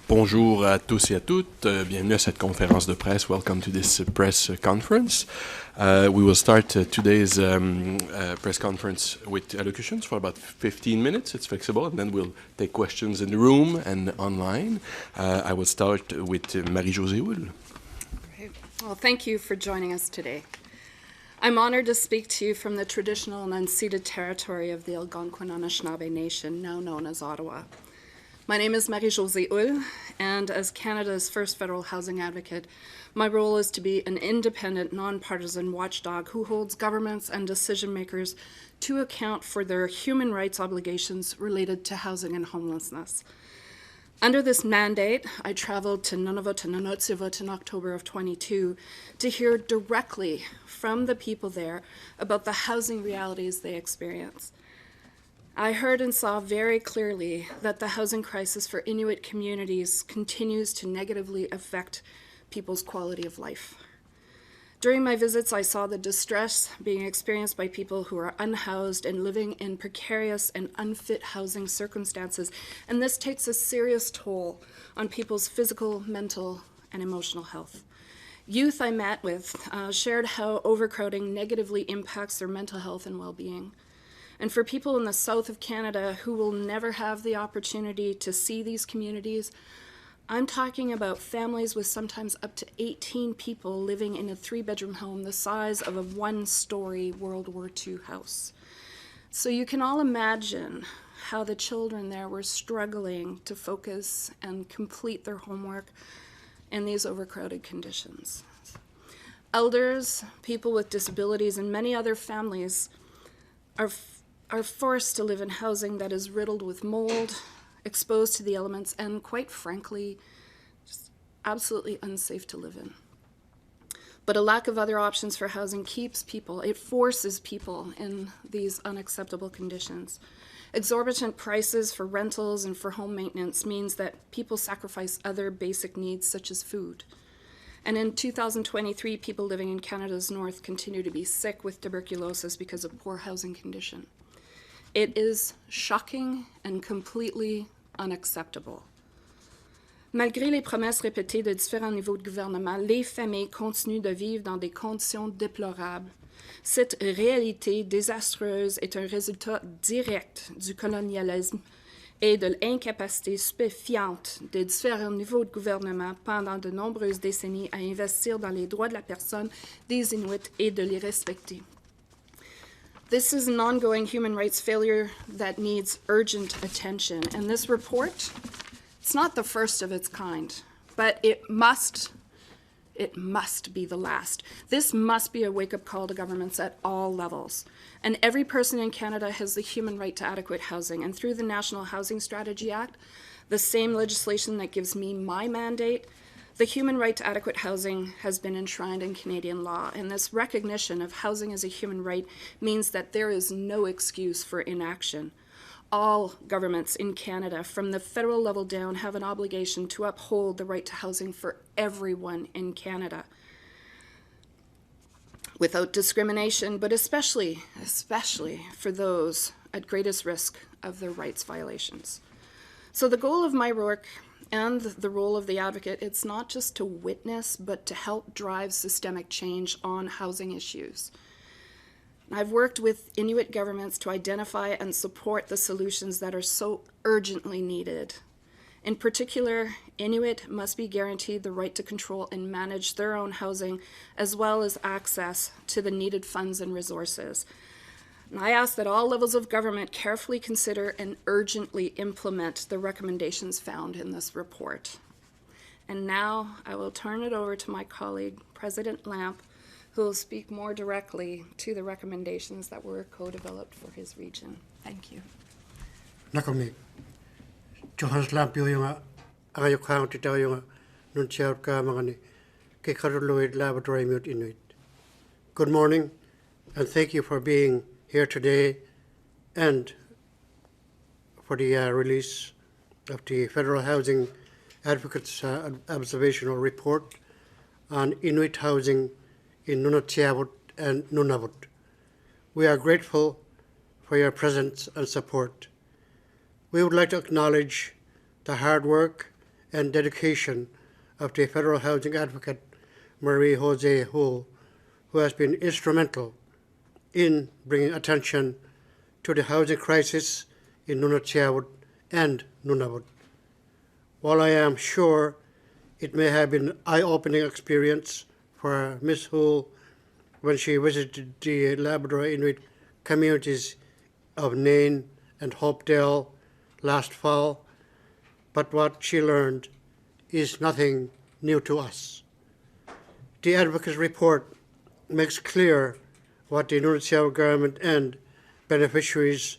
Bonjour à tous et à toutes. Bienvenue à cette conférence de presse. Welcome to this press conference. We will start today's press conference with allocutions for about 15 minutes. It's flexible, and then we'll take questions in the room and online. I will start with Marie-Josée Houle. Great. Well, thank you for joining us today. I'm honored to speak to you from the traditional and unceded territory of the Algonquin Anishinaabe Nation, now known as Ottawa. My name is Marie-Josée Houle, and as Canada's first federal housing advocate, my role is to be an independent, nonpartisan watchdog who holds governments and decision makers to account for their human rights obligations related to housing and homelessness. Under this mandate, I traveled to Nunavut and Nunatsiavut in October of 22 to hear directly from the people there about the housing realities they experience. I heard and saw very clearly that the housing crisis for Inuit communities continues to negatively affect people's quality of life. During my visits, I saw the distress being experienced by people who are unhoused and living in precarious and unfit housing circumstances, and this takes a serious toll on people's physical, mental, and emotional health. Youth I met with shared how overcrowding negatively impacts their mental health and well-being. And for people in the south of Canada who will never have the opportunity to see these communities, I'm talking about families with sometimes up to 18 people living in a 3-bedroom home the size of a 1-story World War II house. So you can all imagine how the children there were struggling to focus and complete their homework in these overcrowded conditions. Elders, people with disabilities, and many other families are forced to live in housing that is riddled with mold, exposed to the elements, and quite frankly, just absolutely unsafe to live in. But a lack of other options for housing it forces people in these unacceptable conditions. Exorbitant prices for rentals and for home maintenance means that people sacrifice other basic needs such as food. And in 2023, people living in Canada's north continue to be sick with tuberculosis because of poor housing condition. It is shocking and completely unacceptable. Malgré les promesses répétées de différents niveaux de gouvernement, les familles continuent de vivre dans des conditions déplorables. Cette réalité désastreuse est un résultat direct du colonialisme et de l'incapacité stupéfiante des différents niveaux de gouvernement pendant de nombreuses décennies à investir dans les droits de la personne des Inuits et de les respecter. This is an ongoing human rights failure that needs urgent attention. And this report, it's not the first of its kind, but it must be the last. This must be a wake-up call to governments at all levels. And every person in Canada has the human right to adequate housing. And through the National Housing Strategy Act, the same legislation that gives me my mandate, the human right to adequate housing has been enshrined in Canadian law, and this recognition of housing as a human right means that there is no excuse for inaction. All governments in Canada, from the federal level down, have an obligation to uphold the right to housing for everyone in Canada, without discrimination, but especially for those at greatest risk of their rights violations. So the goal of my work and the role of the advocate, it's not just to witness, but to help drive systemic change on housing issues. I've worked with Inuit governments to identify and support the solutions that are so urgently needed. In particular, Inuit must be guaranteed the right to control and manage their own housing, as well as access to the needed funds and resources. And I ask that all levels of government carefully consider and urgently implement the recommendations found in this report. And now I will turn it over to my colleague, President Lampe, who will speak more directly to the recommendations that were co-developed for his region. Thank you. Nakomi, Johannes Lampe yung ayaw county tayo yung Nunatsiavut ka mga ni Qikiqtani Inuit Inuit. Good morning, and thank you for being here today and for the release of the Federal Housing Advocates Observational Report on Inuit housing in Nunatsiavut and Nunavut. We are grateful for your presence and support. We would like to acknowledge the hard work and dedication of the federal housing advocate Marie-Josée Houle, who has been instrumental in bringing attention to the housing crisis in Nunatsiavut and Nunavut. While I am sure it may have been an eye-opening experience for Ms. Houle when she visited the Labrador Inuit communities of Nain and Hopedale last fall, but what she learned is nothing new to us. The advocate's report makes clear what the Nunatsiavut government and beneficiaries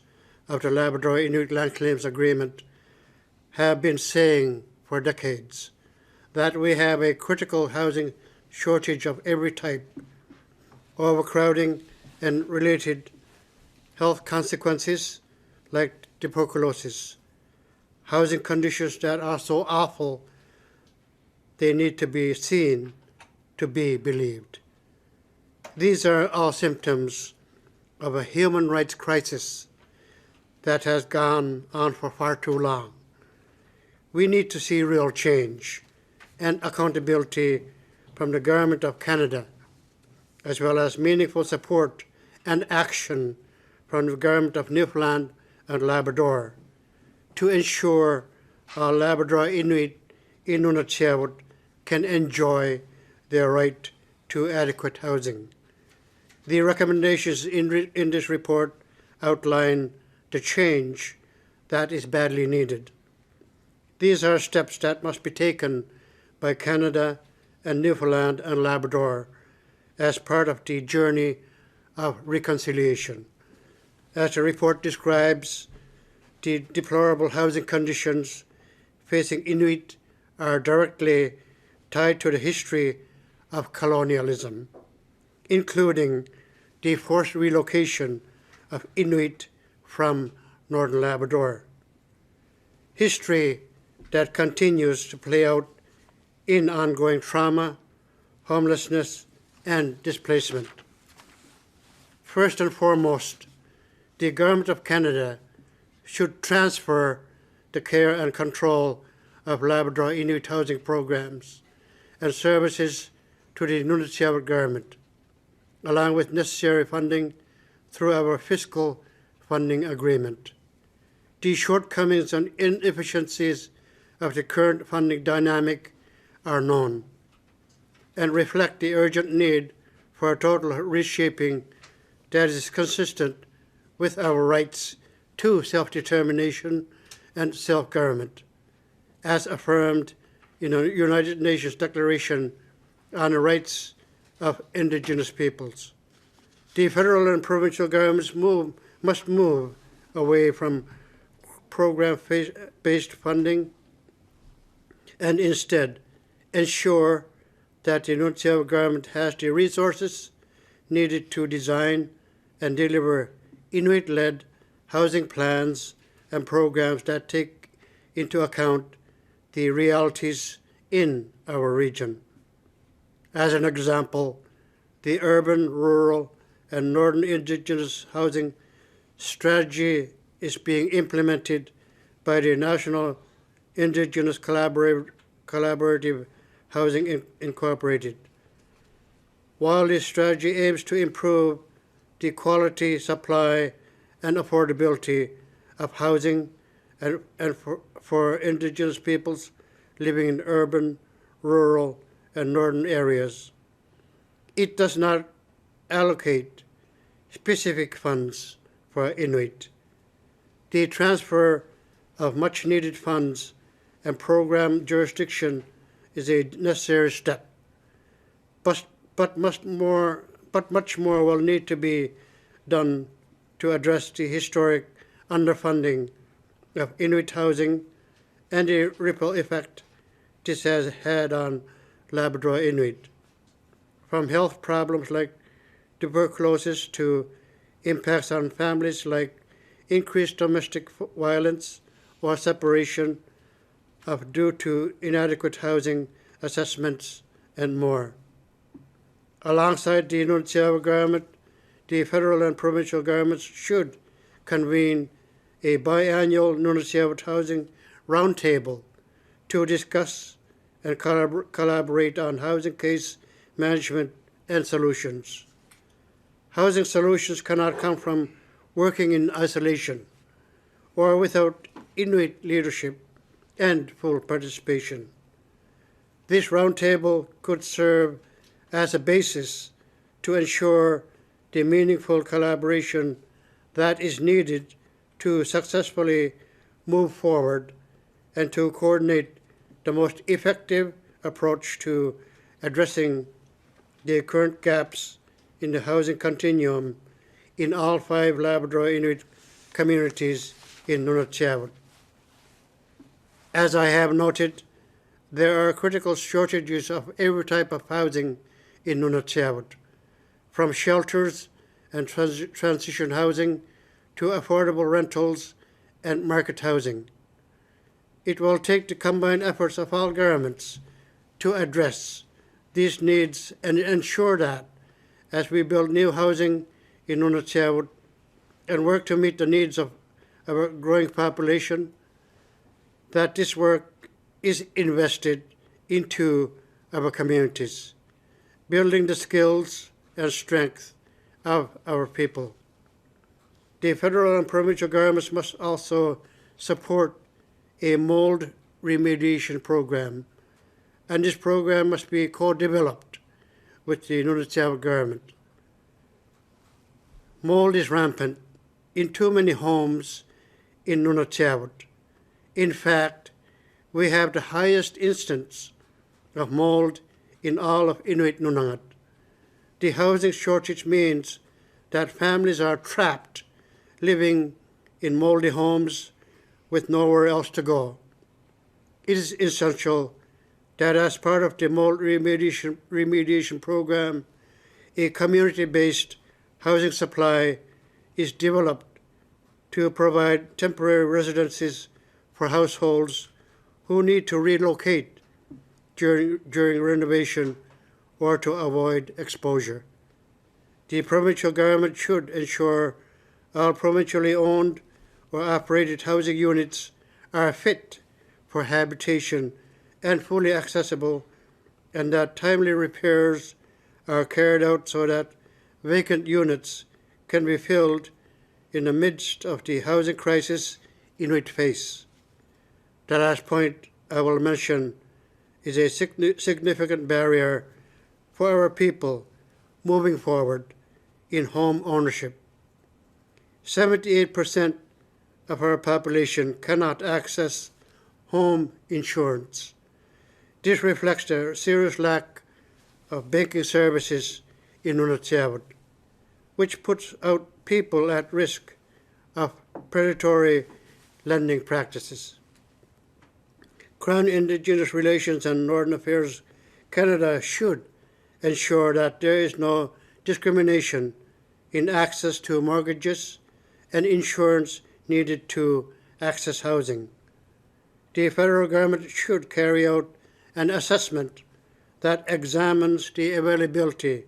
of the Labrador Inuit Land Claims Agreement have been saying for decades, that we have a critical housing shortage of every type, overcrowding and related health consequences like tuberculosis, housing conditions that are so awful they need to be seen to be believed. These are all symptoms of a human rights crisis that has gone on for far too long. We need to see real change and accountability from the Government of Canada, as well as meaningful support and action from the Government of Newfoundland and Labrador to ensure our Labrador Inuit in Nunatsiavut can enjoy their right to adequate housing. The recommendations in this report outline the change that is badly needed. These are steps that must be taken by Canada and Newfoundland and Labrador as part of the journey of reconciliation. As the report describes, the deplorable housing conditions facing Inuit are directly tied to the history of colonialism, including the forced relocation of Inuit from Northern Labrador. History that continues to play out in ongoing trauma, homelessness, and displacement. First and foremost, the Government of Canada should transfer the care and control of Labrador Inuit housing programs and services to the Nunatsiavut government, along with necessary funding through our fiscal funding agreement. The shortcomings and inefficiencies of the current funding dynamic are known and reflect the urgent need for a total reshaping that is consistent with our rights to self-determination and self-government, as affirmed in the United Nations Declaration on the Rights of Indigenous Peoples. The federal and provincial governments must move away from program-based funding and instead ensure that the Nunatsiavut government has the resources needed to design and deliver Inuit-led housing plans and programs that take into account the realities in our region. As an example, the urban, rural, and northern Indigenous housing strategy is being implemented by the National Indigenous Collaborative Housing Incorporated. While this strategy aims to improve the quality, supply, and affordability of housing and for Indigenous peoples living in urban, rural, and northern areas, it does not allocate specific funds for Inuit. The transfer of much-needed funds and program jurisdiction is a necessary step, but much more will need to be done to address the historic underfunding of Inuit housing and the ripple effect this has had on Labrador Inuit, from health problems like tuberculosis to impacts on families like increased domestic violence or separation due to inadequate housing assessments and more. Alongside the Nunatsiavut government, the federal and provincial governments should convene a biannual Nunatsiavut housing roundtable to discuss and collaborate on housing case management and solutions. Housing solutions cannot come from working in isolation or without Inuit leadership and full participation. This roundtable could serve as a basis to ensure the meaningful collaboration that is needed to successfully move forward and to coordinate the most effective approach to addressing the current gaps in the housing continuum in all 5 Labrador Inuit communities in Nunatsiavut. As I have noted, there are critical shortages of every type of housing in Nunatsiavut, from shelters and transition housing to affordable rentals and market housing. It will take the combined efforts of all governments to address these needs and ensure that, as we build new housing in Nunatsiavut and work to meet the needs of our growing population, that this work is invested into our communities, building the skills and strength of our people. The federal and provincial governments must also support a mold remediation program, and this program must be co-developed with the Nunatsiavut government. Mold is rampant in too many homes in Nunatsiavut. In fact, we have the highest instance of mold in all of Inuit Nunavut. The housing shortage means that families are trapped living in moldy homes with nowhere else to go. It is essential that as part of the mold remediation program, a community-based housing supply is developed to provide temporary residences for households who need to relocate during renovation or to avoid exposure. The provincial government should ensure all provincially owned or operated housing units are fit for habitation and fully accessible, and that timely repairs are carried out so that vacant units can be filled in the midst of the housing crisis Inuit face. The last point I will mention is a significant barrier for our people moving forward in home ownership. 78% of our population cannot access home insurance. This reflects the serious lack of banking services in Nunatsiavut, which puts out people at risk of predatory lending practices. Crown Indigenous Relations and Northern Affairs Canada should ensure that there is no discrimination in access to mortgages and insurance needed to access housing. The federal government should carry out an assessment that examines the availability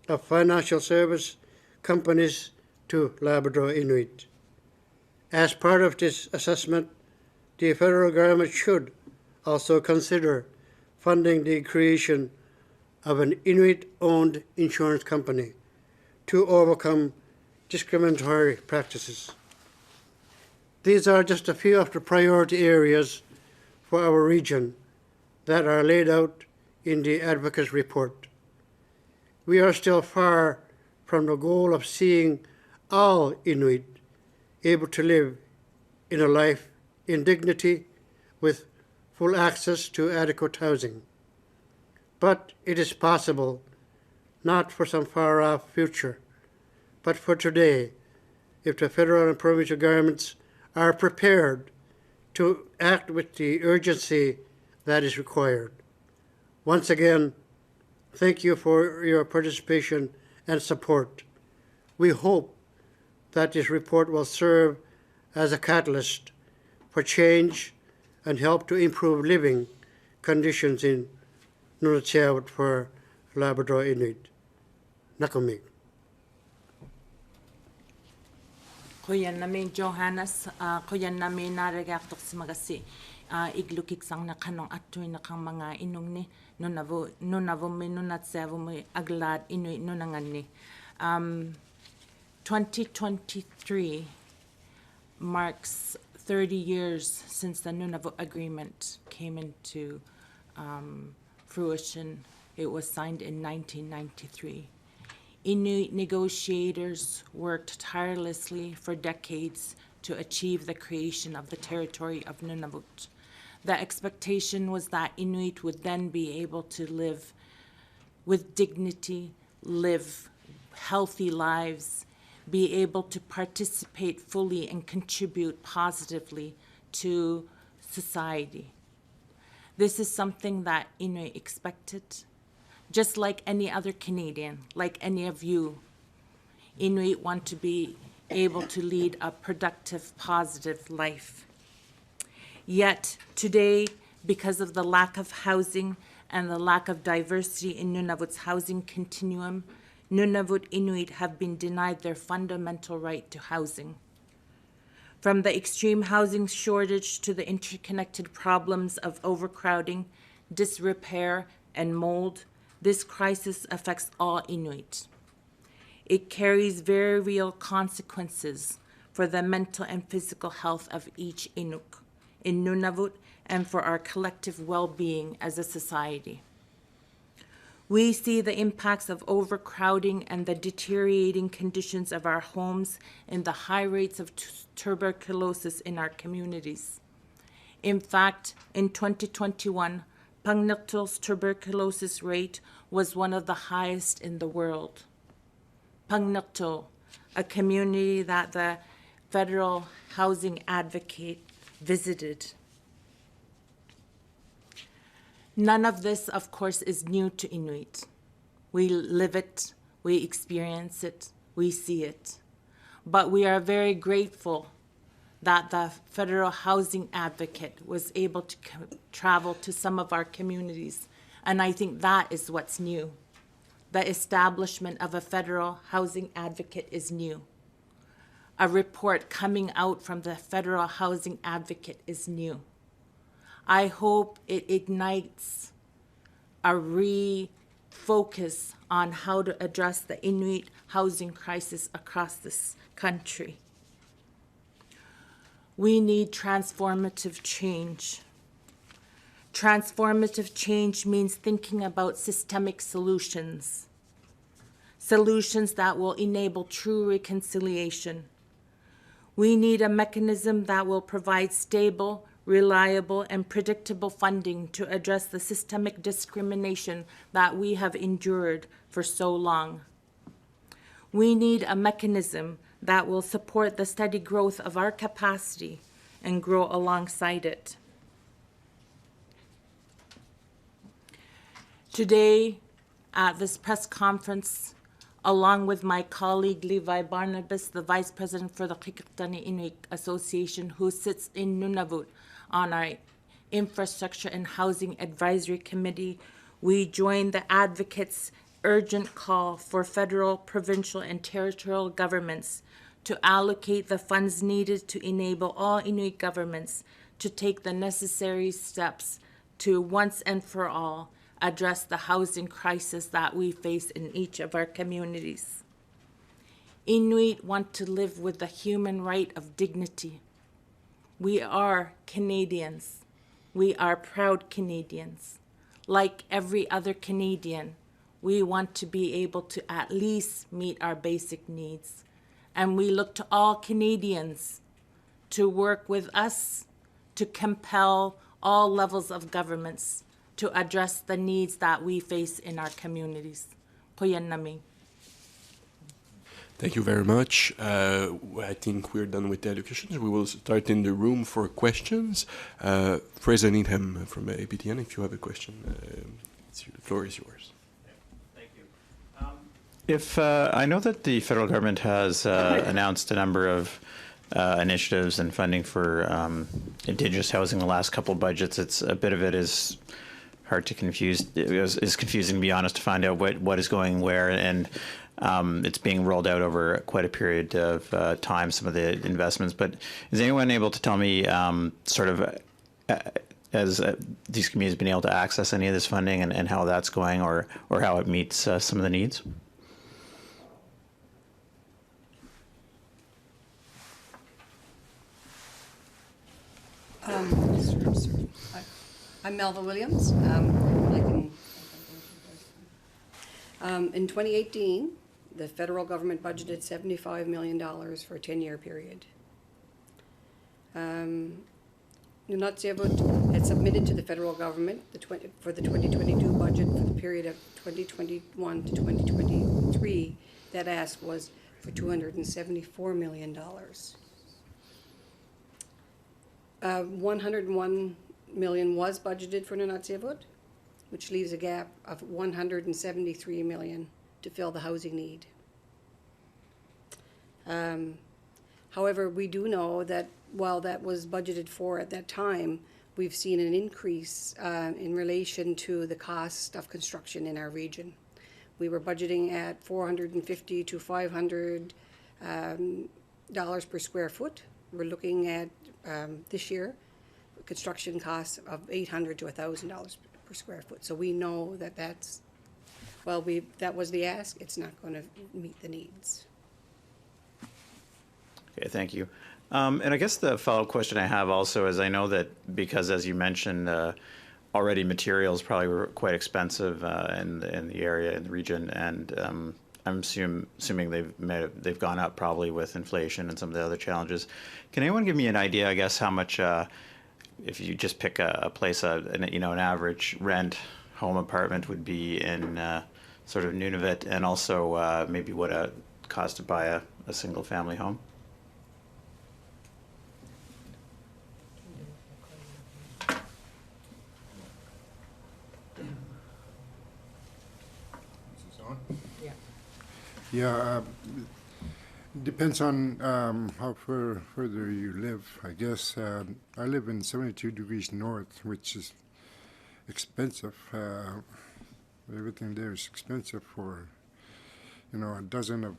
of financial service companies to Labrador Inuit. As part of this assessment, the federal government should also consider funding the creation of an Inuit-owned insurance company to overcome discriminatory practices. These are just a few of the priority areas for our region that are laid out in the Advocates Report. We are still far from the goal of seeing all Inuit able to live in a life in dignity with full access to adequate housing. But it is possible, not for some far-off future, but for today, if the federal and provincial governments are prepared to act with the urgency that is required. Once again, thank you for your participation and support. We hope that this report will serve as a catalyst for change and help to improve living conditions in Nunatsiavut for Labrador Inuit. Nakamik. Kuyan namin Johannes, kuyan namin naragaktok si magasi. Iglukik sang nakanong atoy na kang mga inong ni Nunavut mi Nunatsiavut mi aglad Inuit nunangan ni. 2023 marks 30 years since the Nunavut Agreement came into fruition. It was signed in 1993. Inuit negotiators worked tirelessly for decades to achieve the creation of the territory of Nunavut. The expectation was that Inuit would then be able to live with dignity, live healthy lives, be able to participate fully and contribute positively to society. This is something that Inuit expected. Just like any other Canadian, like any of you, Inuit want to be able to lead a productive, positive life. Yet today, because of the lack of housing and the lack of diversity in Nunavut's housing continuum, Nunavut Inuit have been denied their fundamental right to housing. From the extreme housing shortage to the interconnected problems of overcrowding, disrepair, and mold, this crisis affects all Inuit. It carries very real consequences for the mental and physical health of each Inuk in Nunavut and for our collective well-being as a society. We see the impacts of overcrowding and the deteriorating conditions of our homes in the high rates of tuberculosis in our communities. In fact, in 2021, Pangnaktil's tuberculosis rate was one of the highest in the world. Pangnaktil, a community that the federal housing advocate visited. None of this, of course, is new to Inuit. We live it, we experience it, we see it. But we are very grateful that the federal housing advocate was able to travel to some of our communities. And I think that is what's new. The establishment of a federal housing advocate is new. A report coming out from the federal housing advocate is new. I hope it ignites a refocus on how to address the Inuit housing crisis across this country. We need transformative change. Transformative change means thinking about systemic solutions, solutions that will enable true reconciliation. We need a mechanism that will provide stable, reliable, and predictable funding to address the systemic discrimination that we have endured for so long. We need a mechanism that will support the steady growth of our capacity and grow alongside it. Today, at this press conference, along with my colleague Levi Barnabas, the Vice President for the Qikiqtani Inuit Association, who sits in Nunavut on our Infrastructure and Housing Advisory Committee, we join the advocates' urgent call for federal, provincial, and territorial governments to allocate the funds needed to enable all Inuit governments to take the necessary steps to once and for all address the housing crisis that we face in each of our communities. Inuit want to live with the human right of dignity. We are Canadians. We are proud Canadians. Like every other Canadian, we want to be able to at least meet our basic needs. And we look to all Canadians to work with us to compel all levels of governments to address the needs that we face in our communities. Kuyan nami. Thank you very much. I think we're done with the allocations. We will start in the room for questions. Fraser Needham from APTN, if you have a question, the floor is yours. Thank you. I know that the federal government has announced a number of initiatives and funding for Indigenous housing in the last couple of budgets. It's a bit of it is hard to confuse. It is confusing, to be honest, to find out what is going where. And it's being rolled out over quite a period of time, some of the investments. But is anyone able to tell me has these communities been able to access any of this funding and how that's going, or how it meets some of the needs? I'm Melva Williams. In 2018, the federal government budgeted $75 million for a 10-year period. Nunatsiavut had submitted to the federal government for the 2022 budget for the period of 2021 to 2023. That ask was for $274 million. 101 million was budgeted for Nunatsiavut, which leaves a gap of 173 million to fill the housing need. However, we do know that while that was budgeted for at that time, we've seen an increase in relation to the cost of construction in our region. We were budgeting at $450 to $500 dollars per square foot. We're looking at this year construction costs of $800 to $1,000 per square foot. So we know that that was the ask. It's not going to meet the needs. Okay, thank you. And I guess the follow-up question I have also is, I know that because, as you mentioned, already materials probably were quite expensive in the area, in the region, and I'm assuming they've gone up probably with inflation and some of the other challenges. Can anyone give me an idea, I guess, how much, if you just pick a place, an average rent home apartment would be in sort of Nunavut, and also maybe what it cost to buy a single family home? Yeah, depends on how further you live, I guess. I live in 72 degrees north, which is expensive. Everything there is expensive for, a dozen of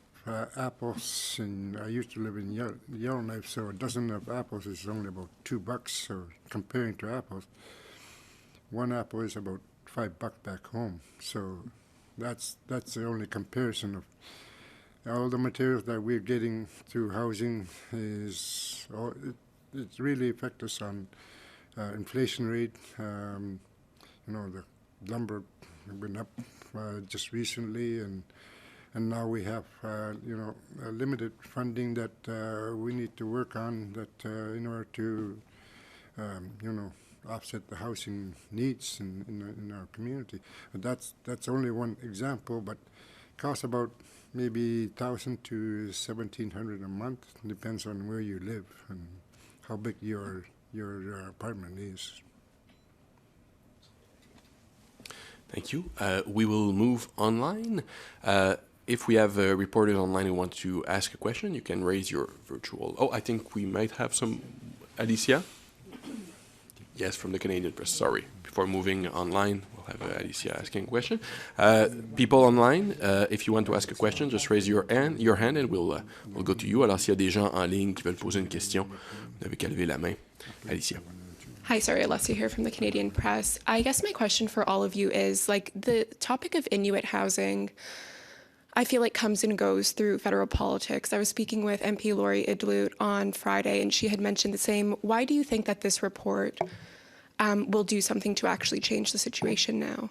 apples. And I used to live in Yellowknife, so a dozen of apples is only about $2. So comparing to apples, one apple is about $5 back home. So that's the only comparison of all the materials that we're getting through housing. It really affects us on inflation rate. The lumber went up just recently, and now we have a limited funding that we need to work on that in order to offset the housing needs in our community. And that's only one example, but costs about maybe $1,000 to $1,700 a month. Depends on where you live and how big your apartment is. Thank you. We will move online. If we have a reporter online who wants to ask a question, you can raise your virtual. Oh, I think we might have some. Alicia? Yes, from the Canadian Press. Sorry. Before moving online, we'll have Alicia asking a question. People online, if you want to ask a question, just raise your hand, and we'll go to you. Alors, s'il y a des gens en ligne qui veulent poser une question, vous n'avez qu'à lever la main. Alicia. Hi, sorry, Alessia here from the Canadian Press. I guess my question for all of you is, the topic of Inuit housing, I feel like comes and goes through federal politics. I was speaking with MP Lori Idlut on Friday, and she had mentioned the same. Why do you think that this report will do something to actually change the situation now?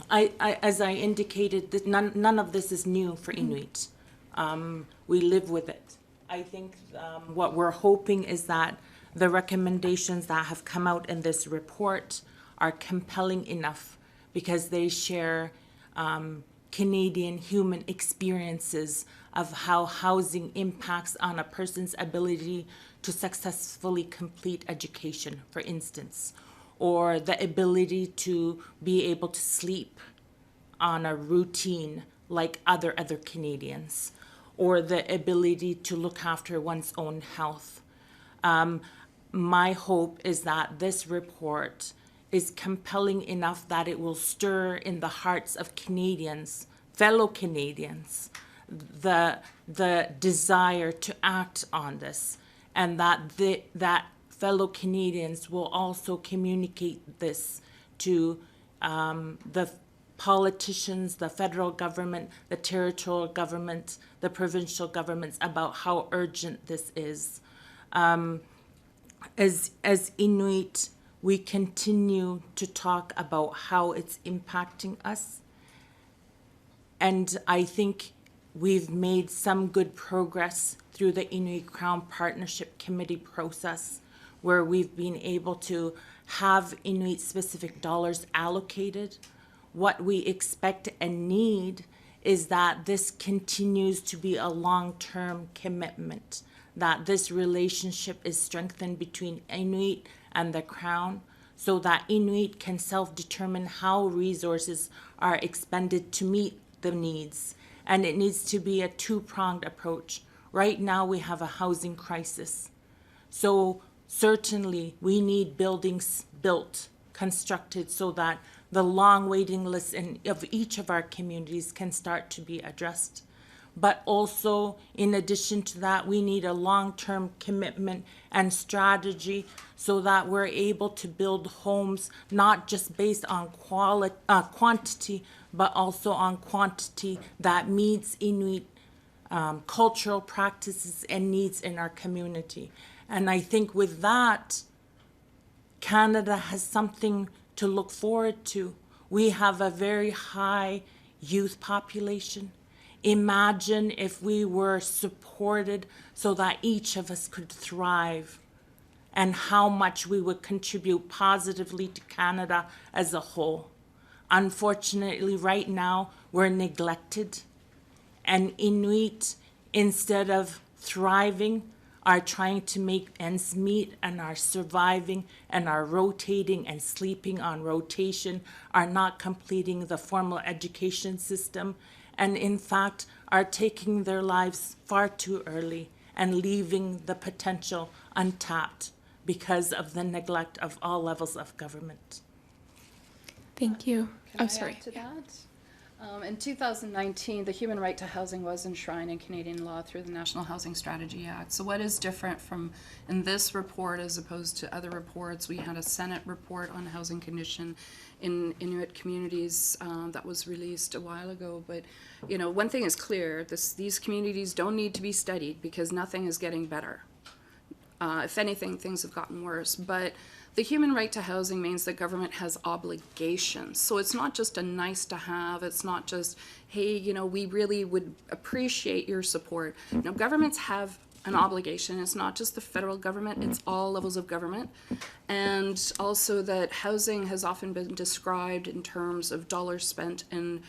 As I indicated, that none of this is new for Inuit. We live with it. I think what we're hoping is that the recommendations that have come out in this report are compelling enough because they share Canadian human experiences of how housing impacts on a person's ability to successfully complete education, for instance, or the ability to be able to sleep on a routine like other Canadians, or the ability to look after one's own health. My hope is that this report is compelling enough that it will stir in the hearts of Canadians, fellow Canadians, the desire to act on this, and that fellow Canadians will also communicate this to the politicians, the federal government, the territorial government, the provincial governments about how urgent this is. As Inuit, we continue to talk about how it's impacting us. And I think we've made some good progress through the Inuit Crown Partnership Committee process, where we've been able to have Inuit-specific dollars allocated. What we expect and need is that this continues to be a long-term commitment, that this relationship is strengthened between Inuit and the Crown, so that Inuit can self-determine how resources are expended to meet the needs. And it needs to be a two-pronged approach. Right now we have a housing crisis. So certainly we need buildings built, constructed, so that the long waiting list of each of our communities can start to be addressed. But also, in addition to that, we need a long-term commitment and strategy so that we're able to build homes not just based on quantity, but also on quantity that meets Inuit cultural practices and needs in our community. And I think with that, Canada has something to look forward to. We have a very high youth population. Imagine if we were supported so that each of us could thrive, and how much we would contribute positively to Canada as a whole. Unfortunately, right now, we're neglected, and Inuit, instead of thriving, are trying to make ends meet and are surviving and are rotating and sleeping on rotation, are not completing the formal education system, and in fact are taking their lives far too early and leaving the potential untapped because of the neglect of all levels of government. Thank you. Can I add to that? In 2019, the human right to housing was enshrined in Canadian law through the National Housing Strategy Act. So what is different from in this report as opposed to other reports? We had a Senate report on housing condition in Inuit communities that was released a while ago. But you know, one thing is clear: these communities don't need to be studied because nothing is getting better. If anything, things have gotten worse. But the human right to housing means that government has obligations. So it's not just a nice to have. It's not just, hey, you know, we really would appreciate your support. No, governments have an obligation. It's not just the federal government, it's all levels of government. And also that housing has often been described in terms of dollars spent in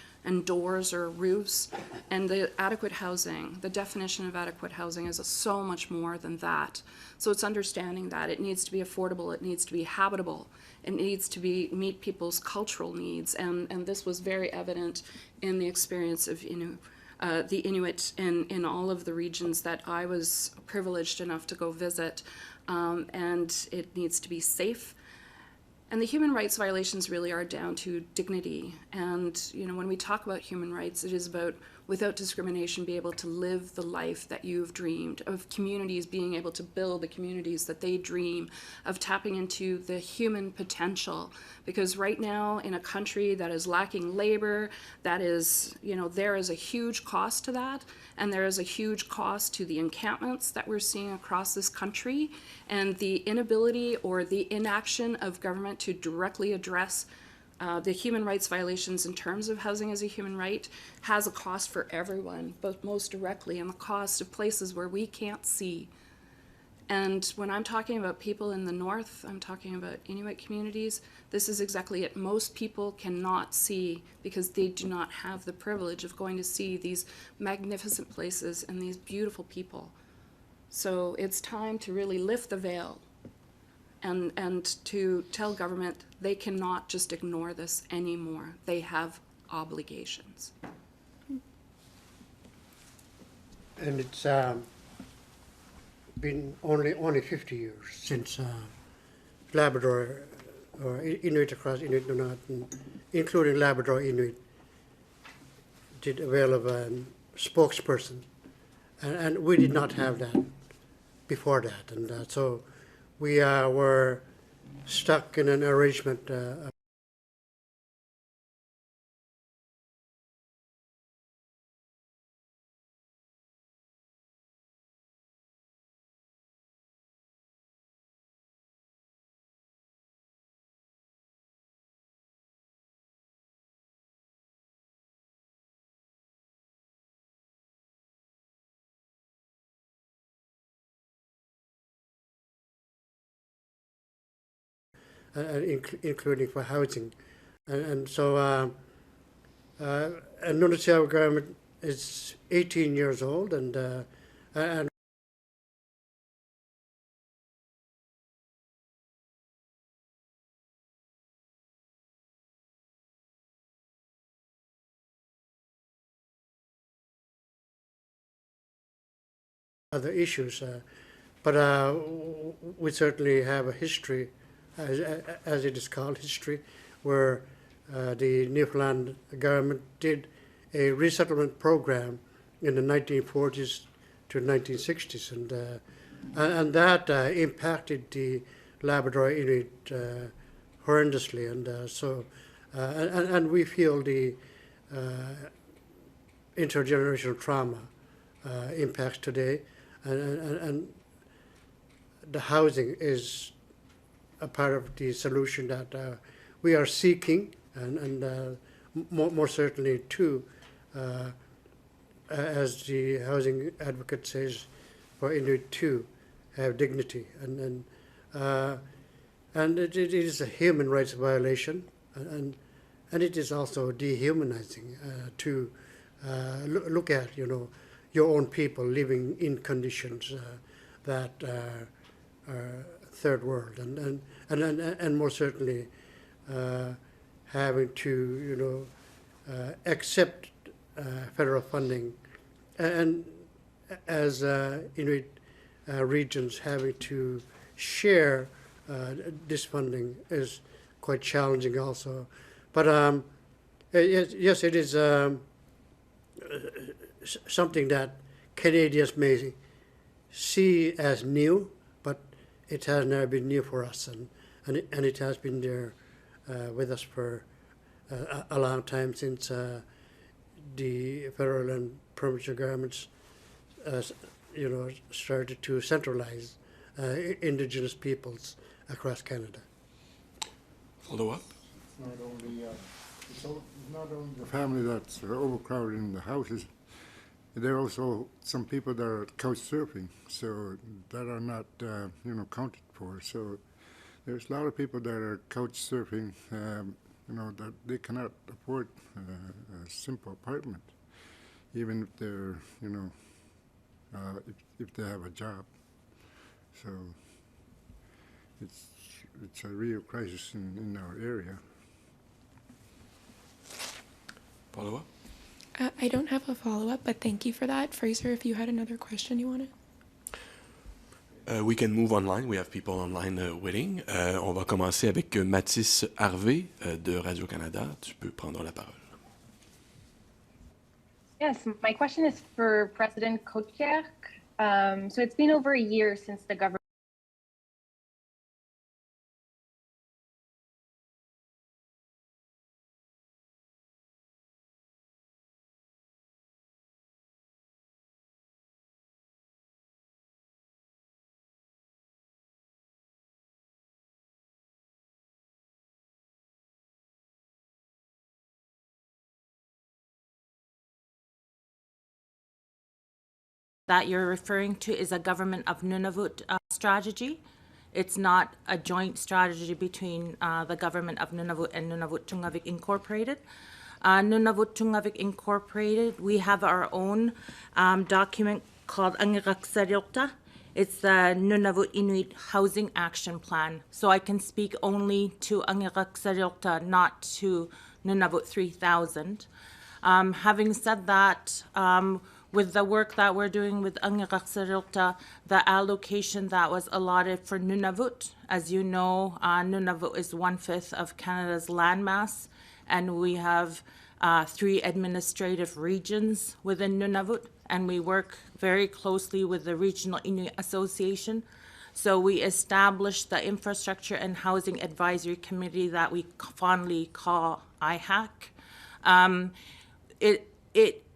doors or roofs. And the adequate housing, the definition of adequate housing is so much more than that. So it's understanding that it needs to be affordable, it needs to be habitable, it needs to meet people's cultural needs. And this was very evident in the experience of the Inuit in all of the regions that I was privileged enough to go visit. And it needs to be safe. And the human rights violations really are down to dignity. And you know, when we talk about human rights, it is about, without discrimination, be able to live the life that you've dreamed, of communities being able to build the communities that they dream, of tapping into the human potential. Because right now, in a country that is lacking labor, that is, you know, there is a huge cost to that, and there is a huge cost to the encampments that we're seeing across this country, and the inability or the inaction of government to directly address the human rights violations in terms of housing as a human right has a cost for everyone, but most directly in the cost of places where we can't see. And when I'm talking about people in the north, I'm talking about Inuit communities, this is exactly it. Most people cannot see because they do not have the privilege of going to see these magnificent places and these beautiful people. So it's time to really lift the veil and to tell government they cannot just ignore this anymore. They have obligations. And it's been only 50 years since Labrador or Inuit across Inuit Nunavut, including Labrador Inuit, did avail of a spokesperson, and we did not have that before that, and so we were stuck in an arrangement. Including for housing, and so Nunatsiavut government is 18 years old, and other issues, but we certainly have a history, as it is called, history, where the Newfoundland government did a resettlement program in the 1940s to 1960s, and that impacted the Labrador Inuit horrendously, and so and we feel the intergenerational trauma impacts today, and the housing is a part of the solution that we are seeking, and more certainly too, as the housing advocate says, for Inuit to have dignity, and it is a human rights violation, and it is also dehumanizing to look at your own people living in conditions that are third world, and more certainly having to accept federal funding, and as Inuit regions having to share this funding is quite challenging also. But yes, it is something that Canadians may see as new, but it has never been new for us, and it has been there with us for a long time, since the federal and provincial governments started to centralize Indigenous peoples across Canada. Follow up? It's not only the family that's overcrowded in the houses. There are also some people that are couch surfing, so that are not counted for. So there's a lot of people that are couch surfing, that they cannot afford a simple apartment, even if they're if they have a job. So it's a real crisis in our area. Follow up? I don't have a follow-up, but thank you for that. Fraser, if you had another question you wanted. We can move online. We have people online waiting. On va commencer avec Mathis Harvey de Radio-Canada. Tu peux prendre la parole. Yes, my question is for President Kotierk. So it's been over a year since the government that you're referring to is a government of Nunavut strategy. It's not a joint strategy between the government of Nunavut and Nunavut Tunngavik Incorporated. Nunavut Tunngavik Incorporated, we have our own document called Qikiqtani. It's the Nunavut Inuit Housing Action Plan. So I can speak only to Qikiqtani, not to Nunavut 3000. Having said that, with the work that we're doing with Qikiqtani, the allocation that was allotted for Nunavut. As you know, Nunavut is 1/5 of Canada's landmass, and we have 3 administrative regions within Nunavut, and we work very closely with the Regional Inuit Association. So we established the Infrastructure and Housing Advisory Committee that we fondly call IHAC.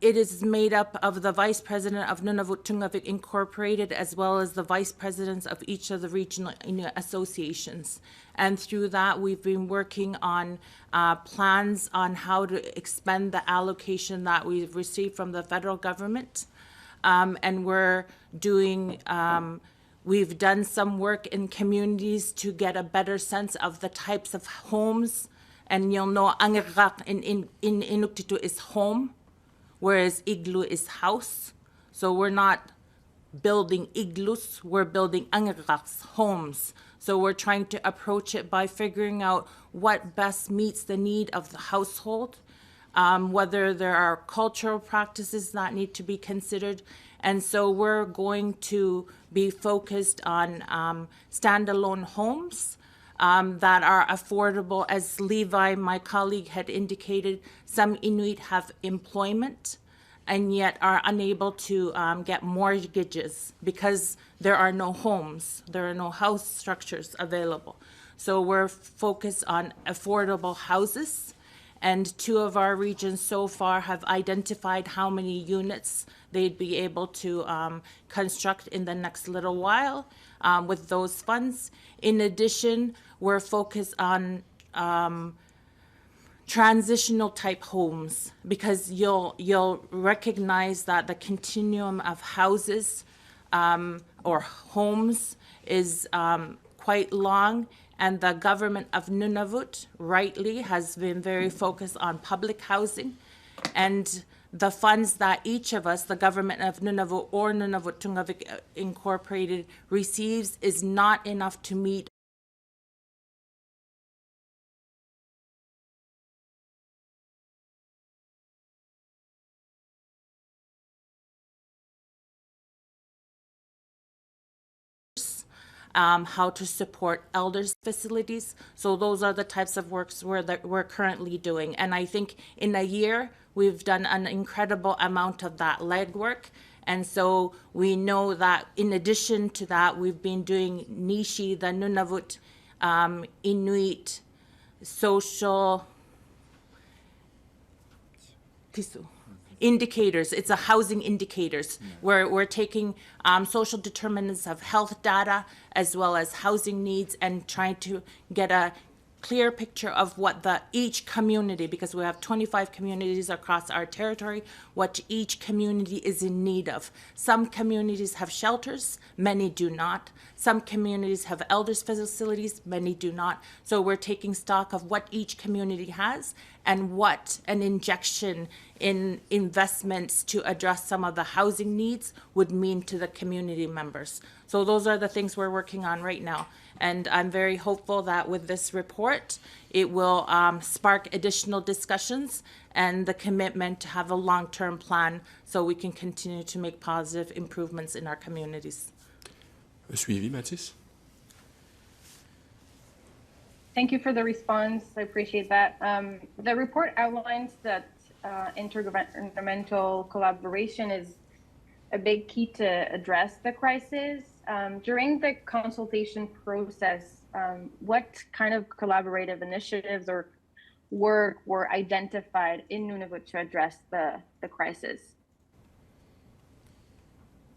It is made up of the Vice President of Nunavut Tunngavik Incorporated, as well as the Vice Presidents of each of the Regional Inuit Associations. And through that, we've been working on plans on how to expend the allocation that we've received from the federal government. And we're doing, we've done some work in communities to get a better sense of the types of homes. And you'll know Qikiqtani in Inuktitut is home, whereas igloo is house. So we're not building igloos, we're building Qikiqtani's homes. So we're trying to approach it by figuring out what best meets the need of the household, whether there are cultural practices that need to be considered. And so we're going to be focused on standalone homes that are affordable. As Levi, my colleague, had indicated, some Inuit have employment and yet are unable to get mortgages because there are no homes, there are no house structures available. So we're focused on affordable houses, and 2 of our regions so far have identified how many units they'd be able to construct in the next little while with those funds. In addition, we're focused on transitional type homes, because you'll recognize that the continuum of houses or homes is quite long, and the government of Nunavut rightly has been very focused on public housing, and the funds that each of us, the government of Nunavut or Nunavut Tunngavik Incorporated, receives is not enough to meet how to support elders facilities. So those are the types of works that we're currently doing. And I think in a year, we've done an incredible amount of that legwork. And so we know that in addition to that, we've been doing Nishi, the Nunavut Inuit social indicators. It's a housing indicators where we're taking social determinants of health data as well as housing needs and trying to get a clear picture of what each community, because we have 25 communities across our territory, what each community is in need of. Some communities have shelters, many do not. Some communities have elders facilities, many do not. So we're taking stock of what each community has and what an injection in investments to address some of the housing needs would mean to the community members. So those are the things we're working on right now. And I'm very hopeful that with this report, it will spark additional discussions and the commitment to have a long-term plan so we can continue to make positive improvements in our communities. Suivi, Mathis? Thank you for the response. I appreciate that. The report outlines that intergovernmental collaboration is a big key to address the crisis. During the consultation process, what kind of collaborative initiatives or work were identified in Nunavut to address the crisis?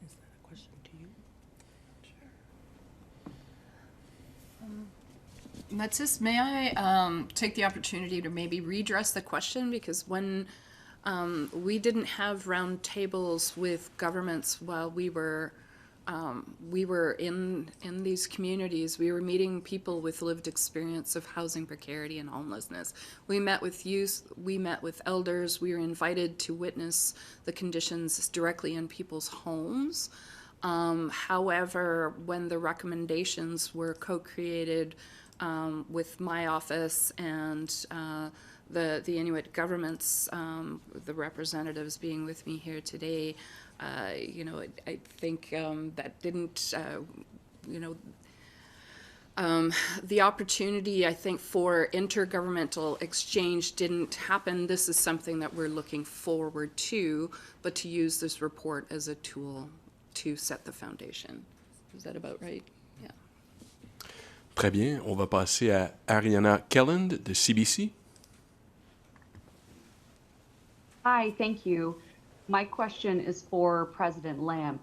Is that a question to you? Metzis, may I take the opportunity to maybe redress the question? Because when we didn't have round tables with governments while we were in these communities. We were meeting people with lived experience of housing precarity and homelessness. We met with youth, we met with elders, we were invited to witness the conditions directly in people's homes. However, when the recommendations were co-created with my office and the Inuit governments, the representatives being with me here today, I think that didn't, the opportunity, I think, for intergovernmental exchange didn't happen. This is something that we're looking forward to, but to use this report as a tool to set the foundation. Is that about right? Yeah. Très bien. On va passer à Ariana Kelland de CBC. Hi, thank you. My question is for President Lampe.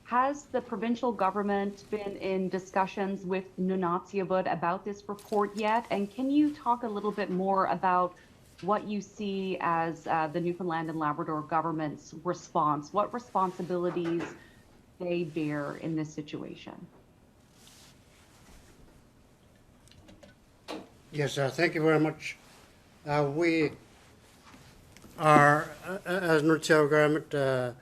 Has the provincial government been in discussions with Nunatsiavut about this report yet? And can you talk a little bit more about what you see as the Newfoundland and Labrador government's response? What responsibilities they bear in this situation? Yes, thank you very much. We are, as Nunatsiavut government,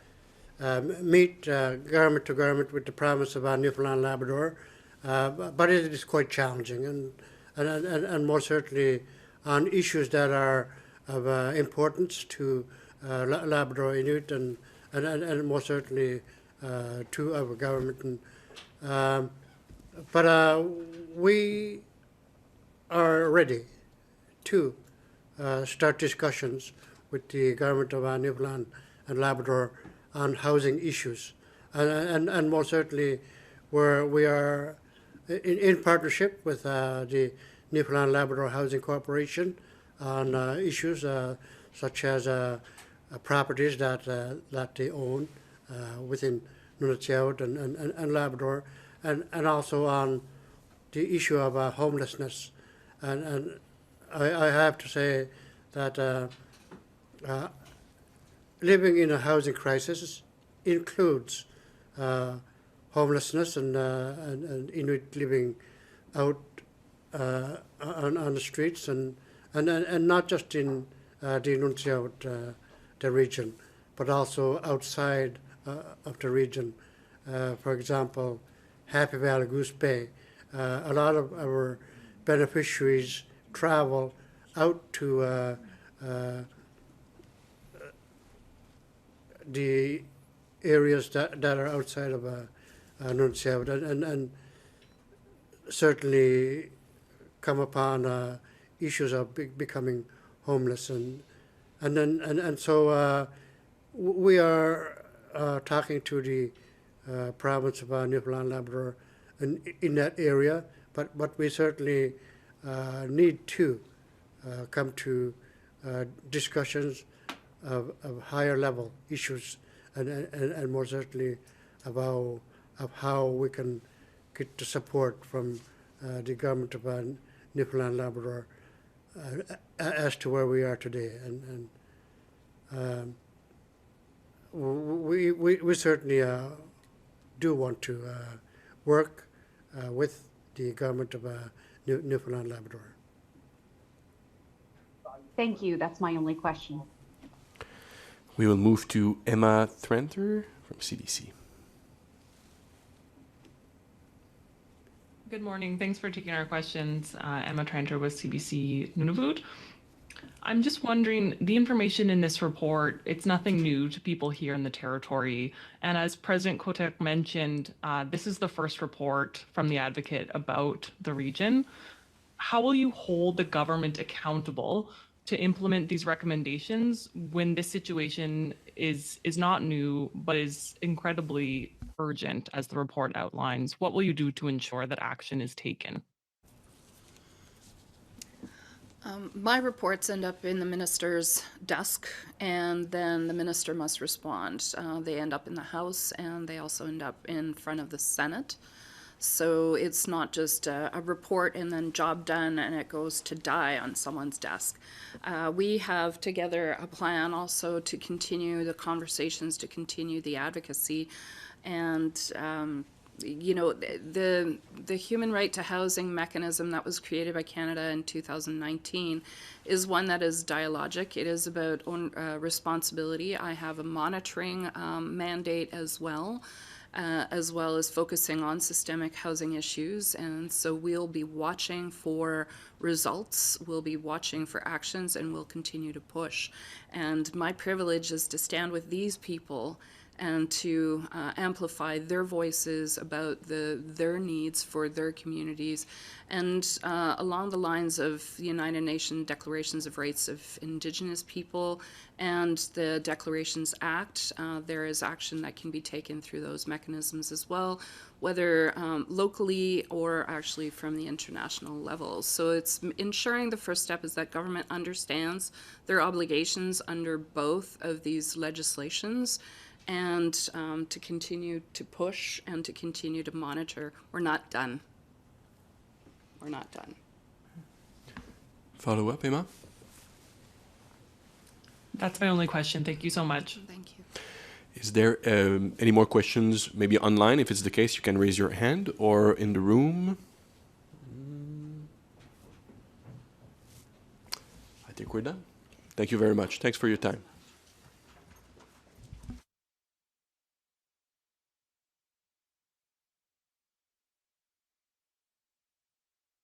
meet government to government with the province of Newfoundland and Labrador, but it is quite challenging, and more certainly on issues that are of importance to Labrador Inuit and more certainly to our government. But we are ready to start discussions with the government of Newfoundland and Labrador on housing issues, and more certainly where we are in partnership with the Newfoundland Labrador Housing Corporation on issues such as properties that they own within Nunatsiavut and Labrador, and also on the issue of homelessness. And I have to say that living in a housing crisis includes homelessness and Inuit living out on the streets and not just in the Nunatsiavut the region, but also outside of the region. For example, Happy Valley Goose Bay. A lot of our beneficiaries travel out to the areas that are outside of Nunatsiavut and certainly come upon issues of becoming homeless and so we are talking to the province of Newfoundland Labrador in that area, but we certainly need to come to discussions of higher level issues and more certainly of how we can get the support from the government of Newfoundland Labrador as to where we are today, and we certainly do want to work with the government of Newfoundland Labrador. Thank you. That's my only question. We will move to Emma Trenter from CDC. Good morning. Thanks for taking our questions. Emma Trenter with CBC Nunavut. I'm just wondering, the information in this report, it's nothing new to people here in the territory. And as President Kotierk mentioned, this is the first report from the advocate about the region. How will you hold the government accountable to implement these recommendations when this situation is not new, but is incredibly urgent, as the report outlines? What will you do to ensure that action is taken? My reports end up in the minister's desk, and then the minister must respond. They end up in the House, and they also end up in front of the Senate. So it's not just a report and then job done and it goes to die on someone's desk. We have together a plan also to continue the conversations, to continue the advocacy. And, you know, the human right to housing mechanism that was created by Canada in 2019 is one that is dialogic. It is about own responsibility. I have a monitoring mandate as well. as well as focusing on systemic housing issues. And so we'll be watching for results, we'll be watching for actions, and we'll continue to push. And my privilege is to stand with these people and to amplify their voices about their needs for their communities. And along the lines of the United Nations Declarations of Rights of Indigenous People and the Declarations Act, there is action that can be taken through those mechanisms as well, whether locally or actually from the international level. So it's ensuring the first step is that government understands their obligations under both of these legislations, and to continue to push and to continue to monitor. We're not done. We're not done. Follow up, Emma? That's my only question. Thank you so much. Thank you. Is there any more questions, maybe online? If it's the case, you can raise your hand, or in the room. I think we're done. Thank you very much. Thanks for your time.